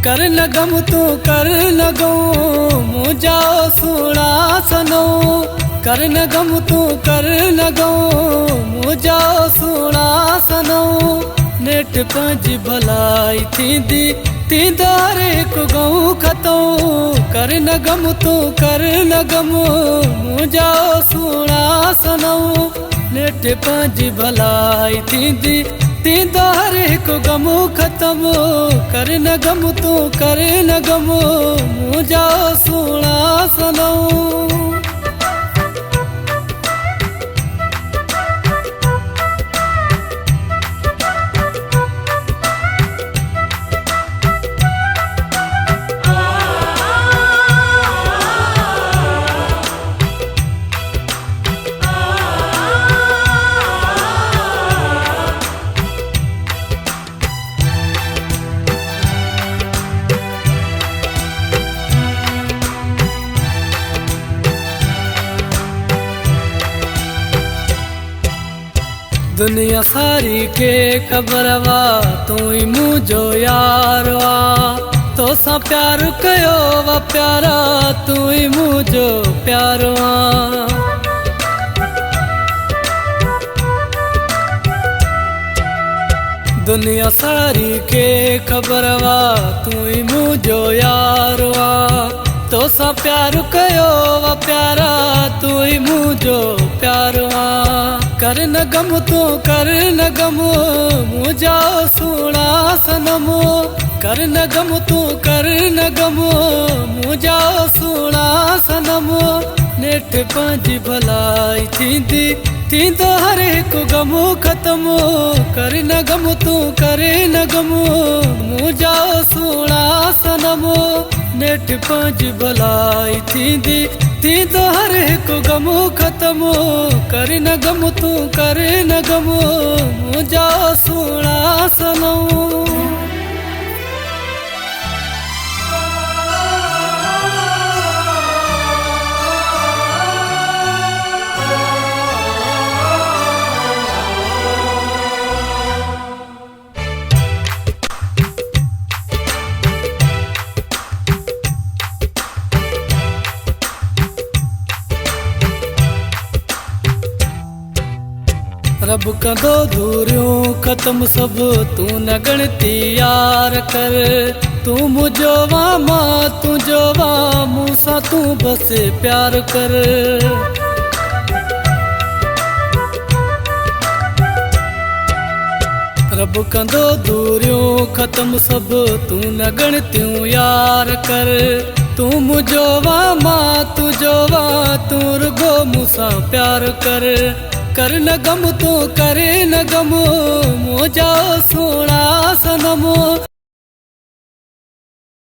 कर न गम तू कर न गम मुझाओ सुना सनो। कर न गम तू कर न गम मुझाओ सुना सनो। नेट पंज भलाई थींदी तींदारे को गऊं खतो। कर न गम तू कर न गम मुझाओ सुना सनो। नेट पंज भलाई थींदी तींदारे को गमो खत्म। कर न गम तू कर न गम मुझाओ सुना सनो। दुनिया सारी के खबरवा तू ही मुझो यारवा। तो सा प्यार कयो वा प्यारा तू ही मुझो प्यारवा। दुनिया सारी के खबरवा तू ही मुझो यारवा। तो सा प्यार कयो वा प्यारा तू ही मुझो प्यारवा। कर न गम तू कर न गम मुझाओ सुना सनमो। कर न गम तू कर न गम मुझाओ सुना सनमो। नेठ पंज भलाई थींदी थींदो हर एक गमो खत्म। कर न गम तू कर न गम मुझाओ सुना सनमो। नेठ पंज भलाई थींदी थींदो हर एक गमो खत्म। कर न गम तू कर न गम मुझाओ सुना सनो। रब कंदो दूरियों खत्म सब तू न गणती यार कर। तू मुझो वामा तू जो मूसा तू बस प्यार कर। रब कंदो दूरियों खत्म सब तू न गणतियों यार कर। तू मुझो वामा तू जो तू रुगो मूसा प्यार कर। कर न गम तू कर न गम मुझाओ सुना सनमो।